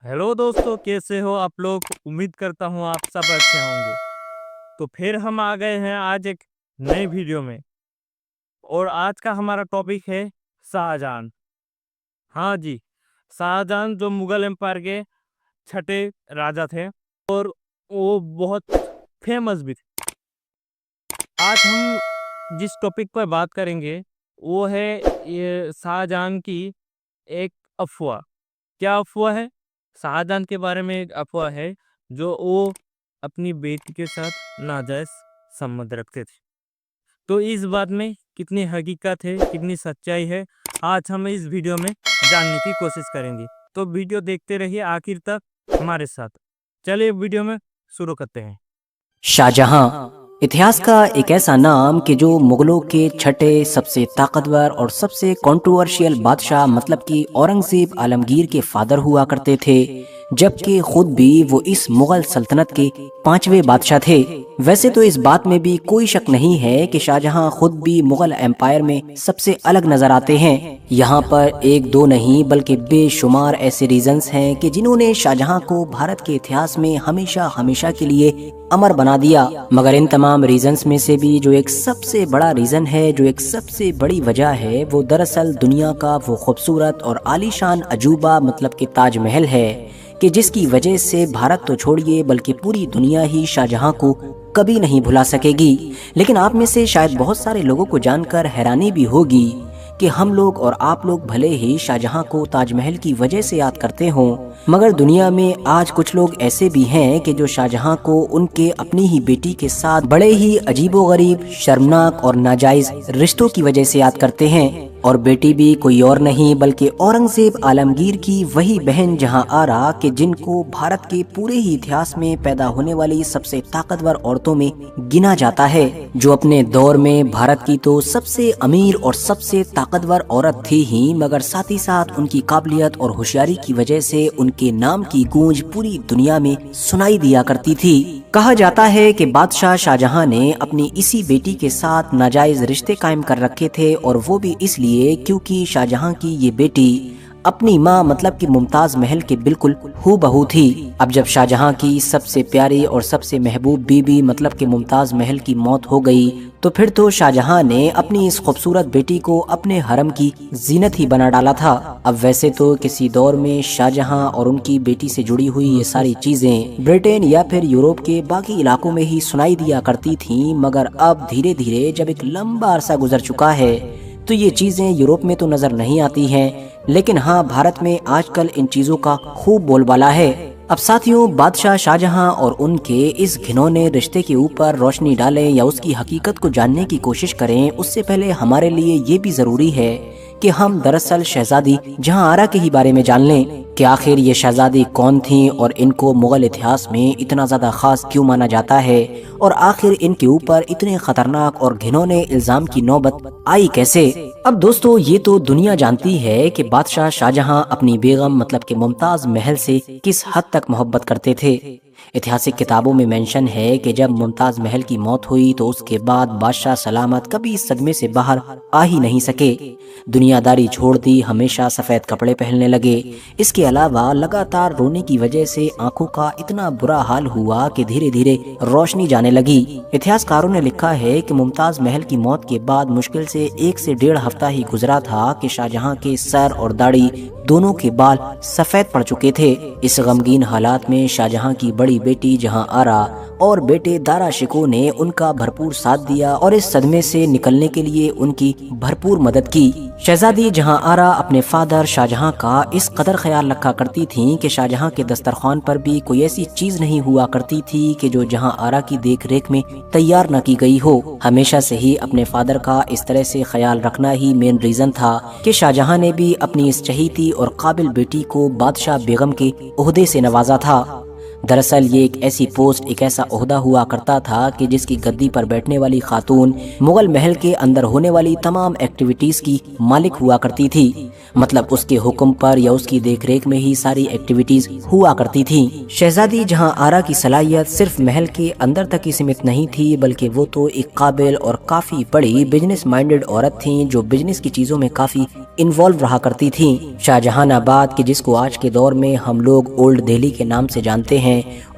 Hello दोस्तों, कैसे हो आप लोग। उम्मीद करता हूँ आप सब अच्छे होंगे। तो फिर हम आ गए हैं आज एक नई वीडियो में। और आज का हमारा टॉपिक है शाहजहां। हाँ जी, शाहजहां जो मुगल एम्पायर के छठे राजा थे और वो बहुत फेमस भी थे। आज हम जिस टॉपिक पर बात करेंगे वो है ये शाहजहां की एक अफवाह। क्या अफवाह है? शाहजहां के बारे में एक अफवाह है जो वो अपनी बेटी के साथ नाजायज संबंध रखते थे। तो इस बात में कितनी हकीकत है, कितनी सच्चाई है, आज हम इस वीडियो में जानने की कोशिश करेंगे। तो वीडियो देखते रहिए आखिर तक हमारे साथ। चलिए वीडियो में शुरू करते हैं। शाहजहां इतिहास का एक ऐसा नाम कि जो मुगलों के छठे सबसे ताकतवर और सबसे कंट्रोवर्शियल बादशाह मतलब कि औरंगजेब आलमगीर के फादर हुआ करते थे, जबकि खुद भी वो इस मुगल सल्तनत के पांचवें बादशाह थे। वैसे तो इस बात में भी कोई शक नहीं है कि शाहजहां खुद भी मुगल एम्पायर में सबसे अलग नजर आते हैं। यहाँ पर एक दो नहीं बल्कि बेशुमार ऐसे रीजंस हैं कि जिन्होंने शाहजहां को भारत के इतिहास में हमेशा हमेशा के लिए अमर बना दिया। मगर इन तमाम रीजंस में से भी जो एक सबसे बड़ा रीजन है, जो एक सबसे बड़ी वजह है, वो दरअसल दुनिया का वो खूबसूरत और आलीशान अजूबा मतलब कि ताजमहल है कि जिसकी वजह से भारत तो छोड़िए बल्कि पूरी दुनिया ही शाहजहां को कभी नहीं भुला सकेगी। लेकिन आप में से शायद बहुत सारे लोगों को जानकर हैरानी भी होगी कि हम लोग और आप लोग भले ही शाहजहां को ताजमहल की वजह से याद करते हों, मगर दुनिया में आज कुछ लोग ऐसे भी हैं कि जो शाहजहां को उनके अपनी ही बेटी के साथ बड़े ही अजीबोगरीब, शर्मनाक और नाजायज रिश्तों की वजह से याद करते हैं। और बेटी भी कोई और नहीं बल्कि औरंगजेब आलमगीर की वही बहन जहां आरा कि जिनको भारत के पूरे ही इतिहास में पैदा होने वाली सबसे ताकतवर औरतों में गिना जाता है, जो अपने दौर में भारत की तो सबसे अमीर और सबसे ताकतवर औरत थी ही, मगर साथ ही साथ उनकी काबिलियत और होशियारी की वजह से उनके नाम की गूंज पूरी दुनिया में सुनाई दिया करती थी। कहा जाता है कि बादशाह शाहजहां ने अपनी इसी बेटी के साथ नाजायज रिश्ते कायम कर रखे थे, और वो भी इसलिए क्योंकि शाहजहां की ये बेटी अपनी माँ मतलब कि मुमताज महल के बिल्कुल हूबहू थी। अब जब शाहजहां की सबसे प्यारी और सबसे महबूब बीबी मतलब कि मुमताज महल की मौत हो गई, तो फिर तो शाहजहां ने अपनी इस खूबसूरत बेटी को अपने हरम की जीनत ही बना डाला था। अब वैसे तो किसी दौर में शाहजहां और उनकी बेटी से जुड़ी हुई ये सारी चीजें ब्रिटेन या फिर यूरोप के बाकी इलाकों में ही सुनाई दिया करती थीं, मगर अब धीरे धीरे जब एक लंबा अरसा गुजर चुका है तो ये चीजें यूरोप में तो नजर नहीं आती हैं, लेकिन हाँ भारत में आजकल इन चीजों का खूब बोलबाला है। अब साथियों, बादशाह शाहजहां और उनके इस घिनौने रिश्ते के ऊपर रोशनी डालें या उसकी हकीकत को जानने की कोशिश करें, उससे पहले हमारे लिए ये भी जरूरी है कि हम दरअसल शहजादी जहां आरा के ही बारे में जान लें कि आखिर ये शहजादी कौन थी और इनको मुगल इतिहास में इतना ज्यादा खास क्यों माना जाता है, और आखिर इनके ऊपर इतने खतरनाक और घिनौने इल्जाम की नौबत आई कैसे। अब दोस्तों, ये तो दुनिया जानती है कि बादशाह शाहजहां अपनी बेगम मतलब कि मुमताज महल से किस हद तक मोहब्बत करते थे। ऐतिहासिक किताबों में मेंशन है कि जब मुमताज महल की मौत हुई तो उसके बाद बादशाह सलामत कभी इस सदमे से बाहर आ ही नहीं सके। दुनियादारी छोड़ दी, हमेशा सफेद कपड़े पहनने लगे। इसके अलावा लगातार रोने की वजह से आंखों का इतना बुरा हाल हुआ कि धीरे धीरे रोशनी जाने लगी। इतिहासकारों ने लिखा है कि मुमताज महल की मौत के बाद मुश्किल से 1 से 1.5 हफ्ता ही गुजरा था कि शाहजहां के सर और दाढ़ी दोनों के बाल सफेद पड़ चुके थे। इस गमगीन हालात में शाहजहां की बड़ी बेटी जहां आरा और बेटे दारा शिको ने उनका भरपूर साथ दिया और इस सदमे से निकलने के लिए उनकी भरपूर मदद की। शहजादी जहां आरा अपने फादर शाहजहां का इस कदर ख्याल रखा करती थीं कि शाहजहां के दस्तरखान पर भी कोई ऐसी चीज नहीं हुआ करती थी कि जो जहां आरा की देख रेख में तैयार न की गई हो। हमेशा से ही अपने फादर का इस तरह से ख्याल रखना ही मेन रीजन था कि शाहजहां ने भी अपनी इस चहीती और काबिल बेटी को बादशाह बेगम के ओहदे से नवाजा था। दरअसल ये एक ऐसी पोस्ट, एक ऐसा ओहदा हुआ करता था कि जिसकी गद्दी पर बैठने वाली खातून मुगल महल के अंदर होने वाली तमाम एक्टिविटीज की मालिक हुआ करती थी। मतलब उसके हुक्म पर या उसकी देखरेख में ही सारी एक्टिविटीज हुआ करती थी। शहजादी जहां आरा की सलाहियत सिर्फ महल के अंदर तक ही सीमित नहीं थी, बल्कि वो तो एक काबिल और काफी बड़ी बिजनेस माइंडेड औरत थी जो बिजनेस की चीजों में काफी इन्वॉल्व रहा करती थी। शाहजहानाबाद के, जिसको आज के दौर में हम लोग ओल्ड दिल्ली के नाम से जानते हैं,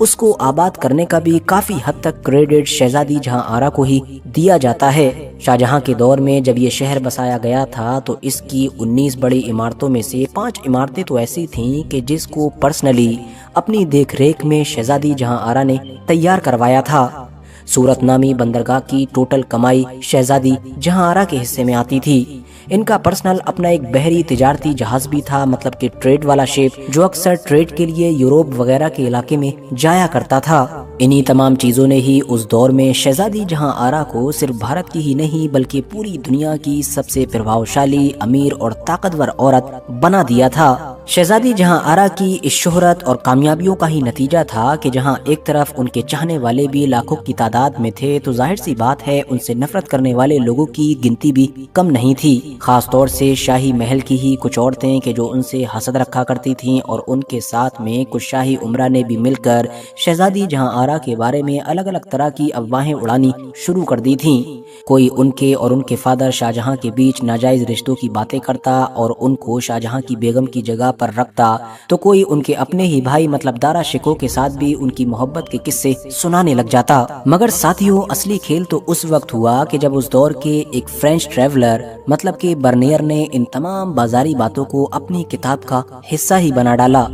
उसको आबाद करने का भी काफी हद तक क्रेडिट शहजादी जहां आरा को ही दिया जाता है। शाहजहां के दौर में जब ये शहर बसाया गया था तो इसकी 19 बड़ी इमारतों में से 5 इमारतें तो ऐसी थीं कि जिसको पर्सनली अपनी देखरेख में शहजादी जहां आरा ने तैयार करवाया था। सूरत नामी बंदरगाह की टोटल कमाई शहजादी जहां आरा के हिस्से में आती थी। इनका पर्सनल अपना एक बहरी तिजारती जहाज भी था, मतलब कि ट्रेड वाला शिप, जो अक्सर ट्रेड के लिए यूरोप वगैरह के इलाके में जाया करता था। इन्हीं तमाम चीजों ने ही उस दौर में शहजादी जहां आरा को सिर्फ भारत की ही नहीं बल्कि पूरी दुनिया की सबसे प्रभावशाली, अमीर और ताकतवर औरत बना दिया था। शहजादी जहां आरा की इस शोहरत और कामयाबियों का ही नतीजा था कि जहां एक तरफ उनके चाहने वाले भी लाखों की तादाद में थे, तो जाहिर सी बात है उनसे नफरत करने वाले लोगों की गिनती भी कम नहीं थी। खास तौर से शाही महल की ही कुछ औरतें कि जो उनसे हसद रखा करती थीं, और उनके साथ में कुछ शाही उमरा ने भी मिलकर शहजादी जहां आरा के बारे में अलग अलग तरह की अफवाहें उड़ानी शुरू कर दी थीं। कोई उनके और उनके फादर शाहजहां के बीच नाजायज रिश्तों की बातें करता और उनको शाहजहां की बेगम की जगह पर रखता, तो कोई उनके अपने ही भाई मतलब दारा शिको के साथ भी उनकी मोहब्बत के किस्से सुनाने लग जाता। मगर साथियों, असली खेल तो उस वक्त हुआ कि जब उस दौर के एक फ्रेंच ट्रैवलर मतलब कि बर्नियर ने इन तमाम बाजारी बातों को अपनी किताब का हिस्सा ही बना डाला।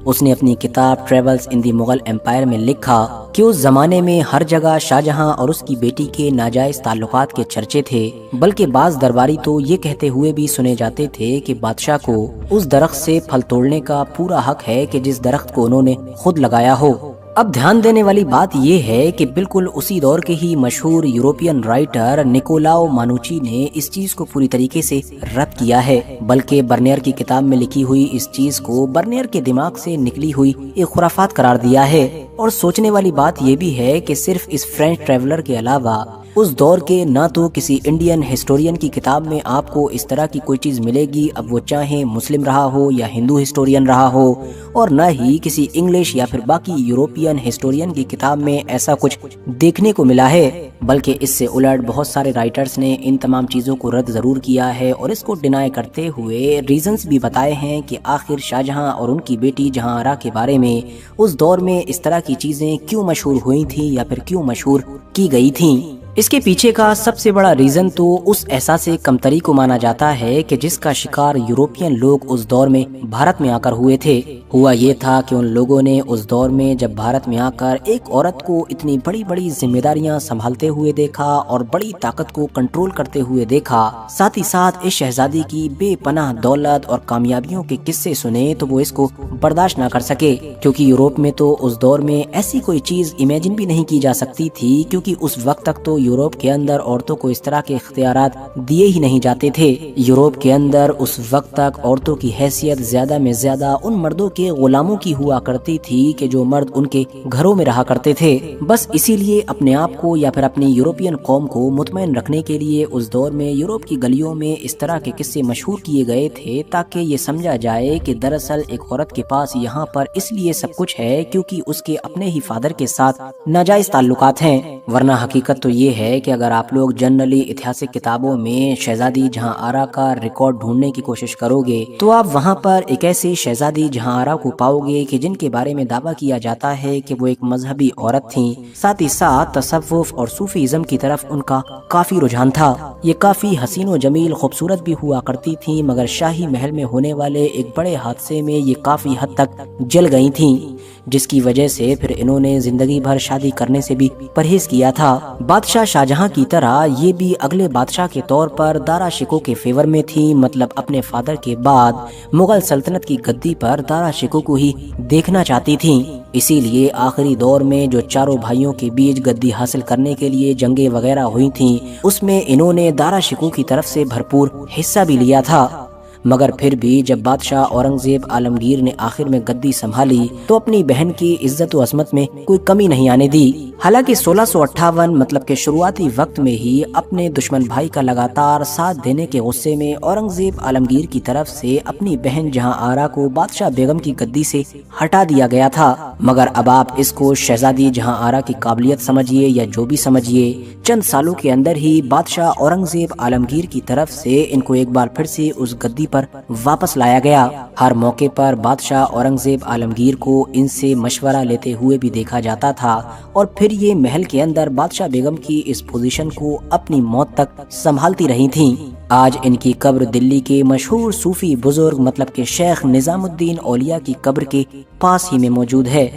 उसने अपनी किताब travels in the Mughal empire में लिखा कि उस जमाने में हर जगह शाहजहां और उसकी बेटी के नाजायज ताल्लुकात के चर्चे थे, बल्कि बाज दरबारी तो ये कहते हुए भी सुने जाते थे कि बादशाह को उस दरख्त से फल तोड़ने का पूरा हक है कि जिस दरख्त को उन्होंने खुद लगाया हो। अब ध्यान देने वाली बात यह है कि बिल्कुल उसी दौर के ही मशहूर यूरोपियन राइटर निकोलाओ मानुची ने इस चीज को पूरी तरीके से रद्द किया है, बल्कि बर्नियर की किताब में लिखी हुई इस चीज को बर्नियर के दिमाग से निकली हुई एक खुराफात करार दिया है। और सोचने वाली बात यह भी है कि सिर्फ इस फ्रेंच ट्रैवलर के अलावा उस दौर के ना तो किसी इंडियन हिस्टोरियन की किताब में आपको इस तरह की कोई चीज मिलेगी, अब वो चाहे मुस्लिम रहा हो या हिंदू हिस्टोरियन रहा हो, और न ही किसी इंग्लिश या फिर बाकी यूरोपियन हिस्टोरियन की किताब में ऐसा कुछ देखने को मिला है। बल्कि इससे उलट बहुत सारे राइटर्स ने इन तमाम चीजों को रद्द जरूर किया है और इसको डिनाई करते हुए रीजंस भी बताए हैं कि आखिर शाहजहां और उनकी बेटी जहां आरा के बारे में उस दौर में इस तरह की चीजें क्यों मशहूर हुई थी या फिर क्यों मशहूर की गई थी। इसके पीछे का सबसे बड़ा रीजन तो उस एहसास कमतरी को माना जाता है कि जिसका शिकार यूरोपियन लोग उस दौर में भारत में आकर हुए थे। हुआ ये था कि उन लोगों ने उस दौर में जब भारत में आकर एक औरत को इतनी बड़ी बड़ी जिम्मेदारियां संभालते हुए देखा और बड़ी ताकत को कंट्रोल करते हुए देखा, साथ ही साथ इस शहजादी की बेपनाह दौलत और कामयाबियों के किस्से सुने, तो वो इसको बर्दाश्त न कर सके। क्योंकि यूरोप में तो उस दौर में ऐसी कोई चीज इमेजिन भी नहीं की जा सकती थी, क्योंकि उस वक्त तक तो यूरोप के अंदर औरतों को इस तरह के इख्तियारात दिए ही नहीं जाते थे। यूरोप के अंदर उस वक्त तक औरतों की हैसियत ज्यादा में ज्यादा उन मर्दों के गुलामों की हुआ करती थी कि जो मर्द उनके घरों में रहा करते थे। बस इसीलिए अपने आप को या फिर अपनी यूरोपियन कौम को मुतमईन रखने के लिए उस दौर में यूरोप की गलियों में इस तरह के किस्से मशहूर किए गए थे, ताकि ये समझा जाए कि दरअसल एक औरत के पास यहाँ पर इसलिए सब कुछ है क्योंकि उसके अपने ही फादर के साथ नाजायज ताल्लुकात हैं। वरना हकीकत तो ये है कि अगर आप लोग जनरली ऐतिहासिक किताबों में शहजादी जहां आरा का रिकॉर्ड ढूंढने की कोशिश करोगे, तो आप वहां पर एक ऐसी शहजादी जहां आरा को पाओगे कि जिनके बारे में दावा किया जाता है कि वो एक मजहबी औरत थी। साथ ही साथ तसव्वुफ और सूफीज़म की तरफ उनका काफी रुझान था। ये काफी हसीन व जमील खूबसूरत भी हुआ करती थी, मगर शाही महल में होने वाले एक बड़े हादसे में ये काफी हद तक जल गई थी, जिसकी वजह से फिर इन्होंने जिंदगी भर शादी करने से भी परहेज किया था। बादशाह शाहजहां की तरह ये भी अगले बादशाह के तौर पर दारा शिको के फेवर में थी, मतलब अपने फादर के बाद मुगल सल्तनत की गद्दी पर दारा शिको को ही देखना चाहती थी। इसीलिए आखिरी दौर में जो चारों भाइयों के बीच गद्दी हासिल करने के लिए जंगें वगैरह हुई थीं, उसमें इन्होंने दारा शिको की तरफ से भरपूर हिस्सा भी लिया था। مگر پھر بھی جب بادشاہ اورنگزیب عالمگیر نے آخر میں گدی سنبھالی تو اپنی بہن کی عزت و عظمت میں کوئی کمی نہیں آنے دی۔ حالانکہ 1658 مطلب کہ شروعاتی وقت میں ہی اپنے دشمن بھائی کا لگاتار ساتھ دینے کے غصے میں اورنگزیب عالمگیر کی طرف سے اپنی بہن جہاں آرا کو بادشاہ بیگم کی گدی سے ہٹا دیا گیا تھا، مگر اب آپ اس کو شہزادی جہاں آرا کی قابلیت سمجھیے یا جو بھی سمجھیے، چند سالوں کے اندر ہی بادشاہ اورنگزیب عالمگیر کی طرف سے ان کو ایک بار پھر سے اس گدی پر واپس لایا گیا۔ ہر موقع پر بادشاہ اورنگزیب عالمگیر کو ان سے مشورہ لیتے ہوئے بھی دیکھا جاتا تھا، اور پھر یہ محل کے اندر بادشاہ بیگم کی اس پوزیشن کو اپنی موت تک سنبھالتی رہی تھیں۔ آج ان کی قبر دلی کے مشہور صوفی بزرگ مطلب کہ شیخ نظام الدین اولیاء کی قبر کے پاس ہی میں موجود ہے۔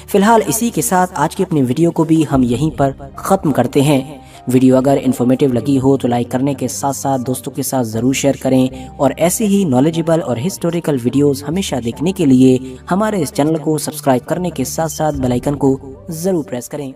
فی الحال اسی کے ساتھ آج کی اپنی ویڈیو کو بھی ہم یہیں پر ختم کرتے ہیں۔ ویڈیو اگر انفارمیٹیو لگی ہو تو لائک کرنے کے ساتھ ساتھ دوستوں کے ساتھ ضرور شیئر کریں، اور ایسے ہی نالجیبل اور ہسٹوریکل ویڈیوز ہمیشہ دیکھنے کے لیے ہمارے اس چینل کو سبسکرائب کرنے کے ساتھ ساتھ بیل آئیکن کو ضرور پریس کریں۔